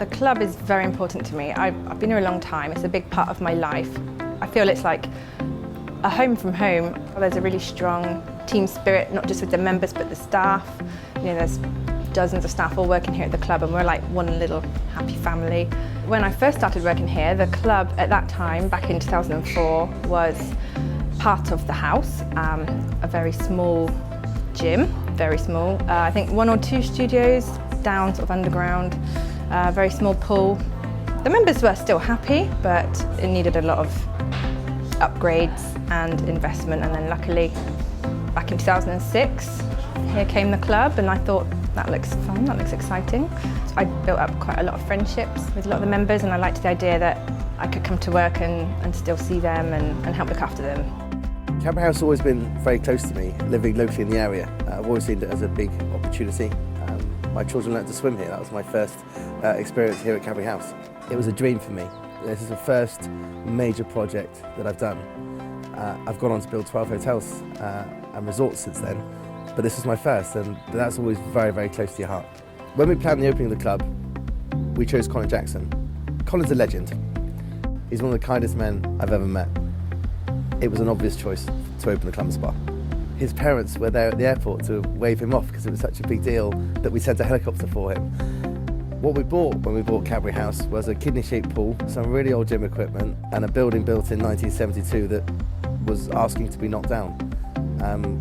The club is very important to me. I've been here a long time. It's a big part of my life. I feel it's like a home from home. There's a really strong team spirit, not just with the members but the staff. You know, there's dozens of staff all working here at the club and we're like one little happy family. When I first started working here, the club at that time, back in 2004, was part of the house, a very small gym, very small. I think 1 or 2 studios down sort of underground, very small pool. The members were still happy, but it needed a lot of upgrades and investment, and then luckily back in 2006 here came the club and I thought that looks fun, that looks exciting. So I built up quite a lot of friendships with a lot of the members and I liked the idea that I could come to work and still see them and help look after them. Cadbury House has always been very close to me, living locally in the area. I've always seen it as a big opportunity. My children learned to swim here. That was my first experience here at Cadbury House. It was a dream for me. This is the first major project that I've done. I've gone on to build 12 hotels and resorts since then, but this was my first, and that's always very, very close to your heart. When we planned the opening of the club, we chose Colin Jackson. Colin's a legend. He's one of the kindest men I've ever met. It was an obvious choice to open the club and spa. His parents were there at the airport to wave him off because it was such a big deal that we sent a helicopter for him. What we bought when we bought Cadbury House was a kidney-shaped pool, some really old gym equipment, and a building built in 1972 that was asking to be knocked down.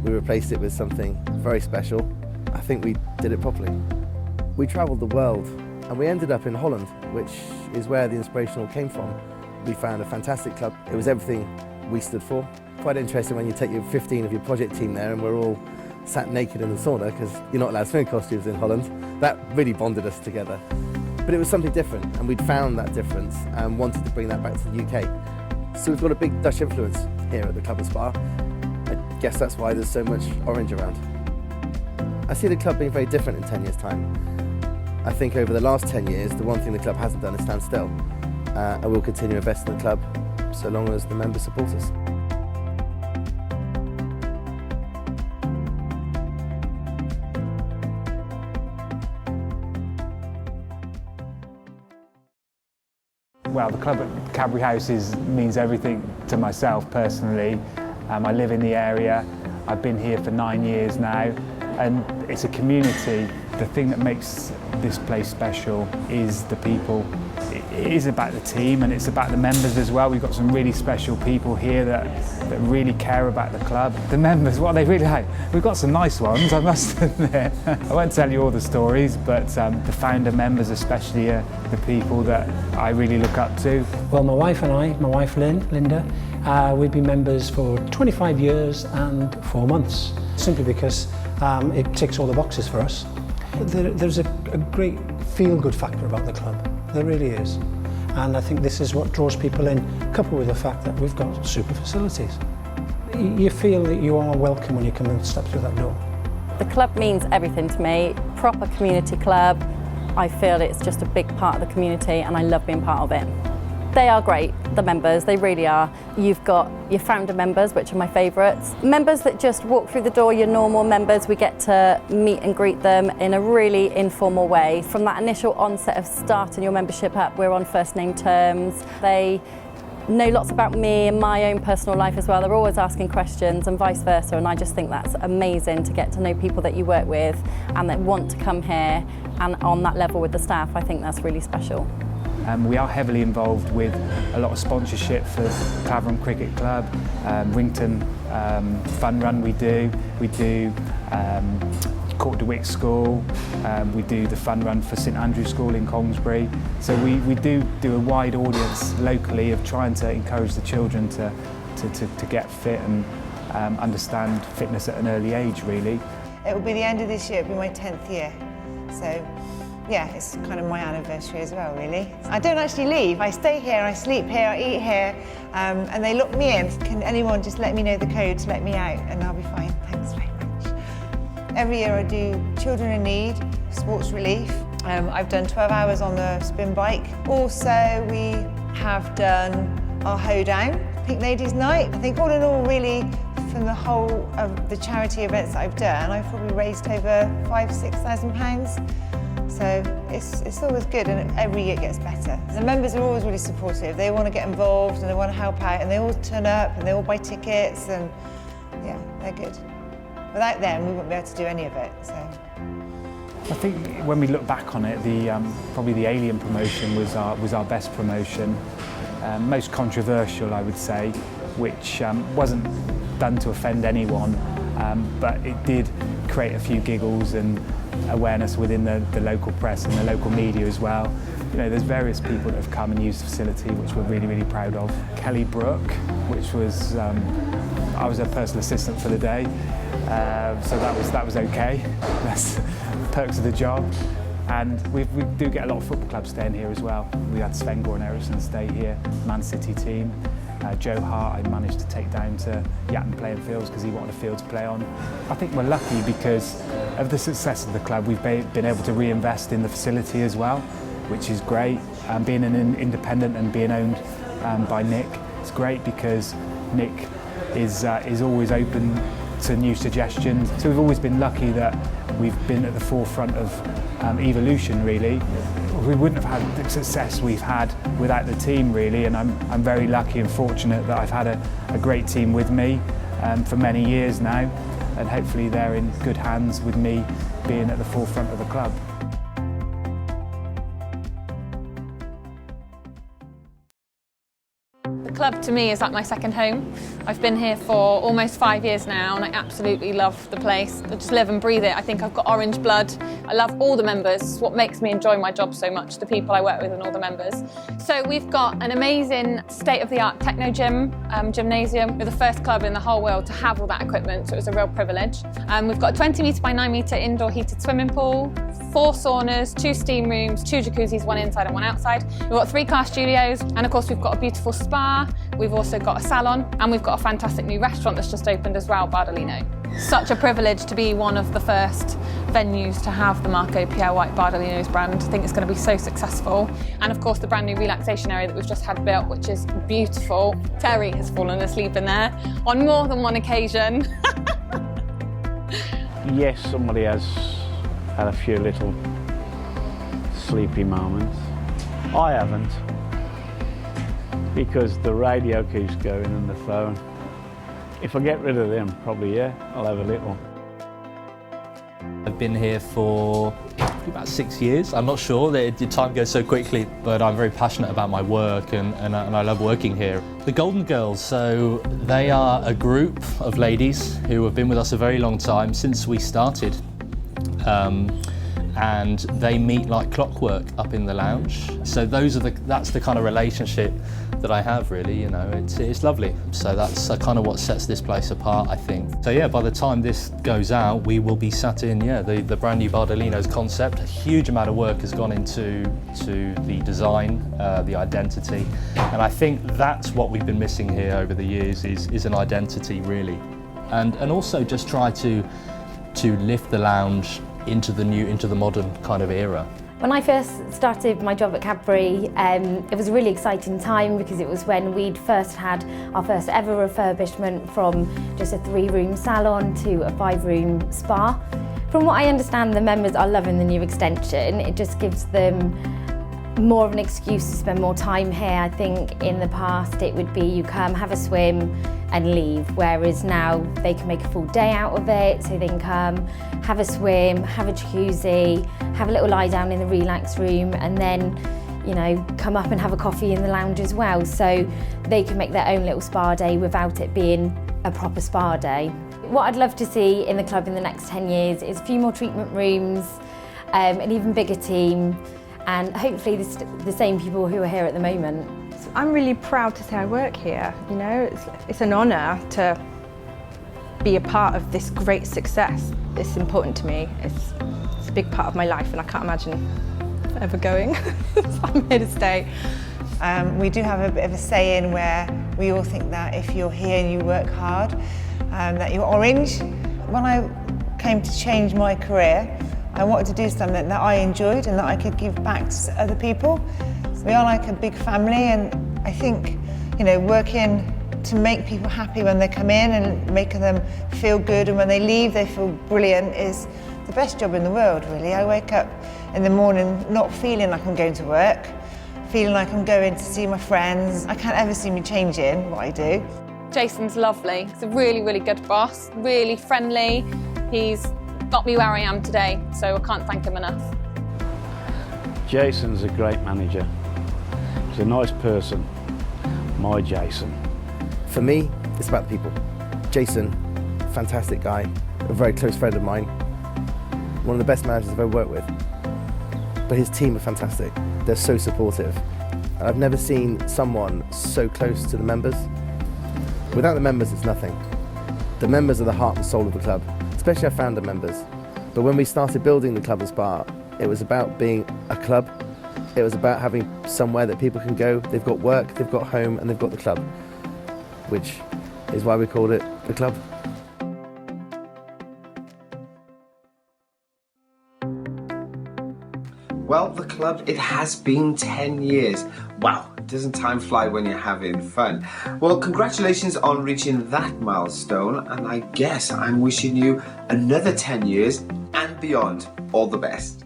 We replaced it with something very special. I think we did it properly. We travelled the world and we ended up in Holland, which is where the inspiration all came from. We found a fantastic club. It was everything we stood for. Quite interesting when you take your 15 of your project team there and we're all sat naked in the sauna because you're not allowed swimming costumes in Holland. That really bonded us together. But it was something different and we'd found that difference and wanted to bring that back to the UK. So we've got a big Dutch influence here at the club and spa. I guess that's why there's so much orange around. I see the club being very different in 10 years' time. I think over the last 10 years, the one thing the club hasn't done is stand still. And we'll continue to invest in the club so long as the members support us. Well, the club at Cadbury House means everything to myself personally. I live in the area. I've been here for 9 years now, and it's a community. The thing that makes this place special is the people. It is about the team and it's about the members as well. We've got some really special people here that really care about the club. The members, what they really like. We've got some nice ones, I must admit. I won't tell you all the stories, but the founder members especially are the people that I really look up to. Well, my wife and I, my wife Linda, we've been members for 25 years and 4 months, simply because it ticks all the boxes for us. There's a great feel-good factor about the club. There really is. And I think this is what draws people in, coupled with the fact that we've got super facilities. You feel that you are welcome when you come and step through that door. The club means everything to me. Proper community club. I feel it's just a big part of the community and I love being part of it. They are great, the members, they really are. You've got your founder members, which are my favourites. Members that just walk through the door, your normal members, we get to meet and greet them in a really informal way. From that initial onset of starting your membership up, we're on first name terms. They know lots about me and my own personal life as well. They're always asking questions and vice versa, and I just think that's amazing to get to know people that you work with and that want to come here, and on that level with the staff, I think that's really special. We are heavily involved with a lot of sponsorship for Clavering Cricket Club, Rington Fun Run we do Court de Wick School, we do the Fun Run for St Andrew's School in Colmsbury. So we do a wide audience locally of trying to encourage the children to get fit and understand fitness at an early age, really. It will be the end of this year, it'll be my 10th year. So yeah, it's kind of my anniversary as well, really. I don't actually leave. I stay here, I sleep here, I eat here, and they lock me in. Can anyone just let me know the code to let me out, and I'll be fine. Thanks very much. Every year I do Children in Need, Sports Relief. I've done 12 hours on the spin bike. Also, we have done our hoedown, Pink Ladies Night. I think all in all, really, from the whole of the charity events that I've done, I've probably raised over £5,000–6,000. So it's always good, and every year it gets better. The members are always really supportive. They want to get involved and they want to help out, and they all turn up and they all buy tickets, and yeah, they're good. Without them, we wouldn't be able to do any of it. So. I think when we look back on it, probably the Alien promotion was our best promotion, most controversial, I would say, which wasn't done to offend anyone, but it did create a few giggles and awareness within the local press and the local media as well. You know, there's various people that have come and used the facility, which we're really, really proud of. Brook, which was I was a personal assistant for the day, so that was okay. That's perks of the job. And we do get a lot of football clubs staying here as well. We had Sven Goran Eriksson stay here, Man City team. Joe Hart I managed to take down to Eaton playing fields because he wanted a field to play on. I think we're lucky because of the success of the club. We've been able to reinvest in the facility as well, which is great. Being an independent and being owned by Nick, it's great because Nick is always open to new suggestions. So we've always been lucky that we've been at the forefront of evolution, really. We wouldn't have had the success we've had without the team, really, and I'm very lucky and fortunate that I've had a great team with me for many years now, and hopefully they're in good hands with me being at the forefront of the club. The club to me is like my second home. I've been here for almost 5 years now and I absolutely love the place. I just live and breathe it. I think I've got orange blood. I love all the members. It's what makes me enjoy my job so much, the people I work with and all the members. So we've got an amazing state-of-the-art techno gym, gymnasium. We're the first club in the whole world to have all that equipment, so it was a real privilege. We've got a 20 metre by 9 metre indoor heated swimming pool, 4 saunas, 2 steam rooms, 2 jacuzzis, 1 inside and 1 outside. We've got 3 car studios, and of course we've got a beautiful spa. We've also got a salon, and we've got a fantastic new restaurant that's just opened as well, Bardolino. Such a privilege to be one of the first venues to have the Marco Pierre White Bardolino's brand. I think it's going to be so successful. And of course the brand new relaxation area that we've just had built, which is beautiful. Terry has fallen asleep in there on more than one occasion. Yes, somebody has had a few little sleepy moments. I haven't, because the radio keeps going and the phone. If I get rid of them, probably, yeah, I'll have a little. I've been here for about 6 years. I'm not sure, the time goes so quickly, but I'm very passionate about my work and I love working here. The Golden Girls, so they are a group of ladies who have been with us a very long time, since we started. And they meet like clockwork up in the lounge. So that's the kind of relationship that I have, really, you know, it's lovely. So that's kind of what sets this place apart, I think. So yeah, by the time this goes out, we will be sat in, the brand new Bardolino's concept. A huge amount of work has gone into the design, the identity, and I think that's what we've been missing here over the years is an identity, really. And also just try to lift the lounge into the modern kind of era. When I first started my job at Cadbury, it was a really exciting time because it was when we'd first had our first ever refurbishment from just a 3-room salon to a 5-room spa. From what I understand, the members are loving the new extension. It just gives them more of an excuse to spend more time here. I think in the past it would be you come, have a swim and leave, whereas now they can make a full day out of it, so they can come, have a swim, have a jacuzzi, have a little lie down in the relax room, and then, you know, come up and have a coffee in the lounge as well, so they can make their own little spa day without it being a proper spa day. What I'd love to see in the club in the next 10 years is a few more treatment rooms, an even bigger team, and hopefully the same people who are here at the moment. I'm really proud to say I work here, you know, it's an honour to be a part of this great success. It's important to me, it's a big part of my life and I can't imagine ever going, so I'm here to stay. We do have a bit of a say-in where we all think that if you're here and you work hard, that you're orange. When I came to change my career, I wanted to do something that I enjoyed and that I could give back to other people. We are like a big family, and I think, you know, working to make people happy when they come in and making them feel good, and when they leave they feel brilliant, is the best job in the world, really. I wake up in the morning not feeling like I'm going to work, feeling like I'm going to see my friends. I can't ever see me changing what I do. Jason's lovely. He's a really, really good boss, really friendly. He's got me where I am today, so I can't thank him enough. Jason's a great manager. He's a nice person. My Jason. For me, it's about the people. Jason, fantastic guy, a very close friend of mine, one of the best managers I've ever worked with. But his team are fantastic. They're so supportive. And I've never seen someone so close to the members. Without the members, it's nothing. The members are the heart and soul of the club, especially our founder members. But when we started building the club and spa, it was about being a club. It was about having somewhere that people can go. They've got work, they've got home, and they've got the club, which is why we called it the club. Well, the club, it has been 10 years. Wow, doesn't time fly when you're having fun? Well, congratulations on reaching that milestone, and I guess I'm wishing you another 10 years and beyond. All the best.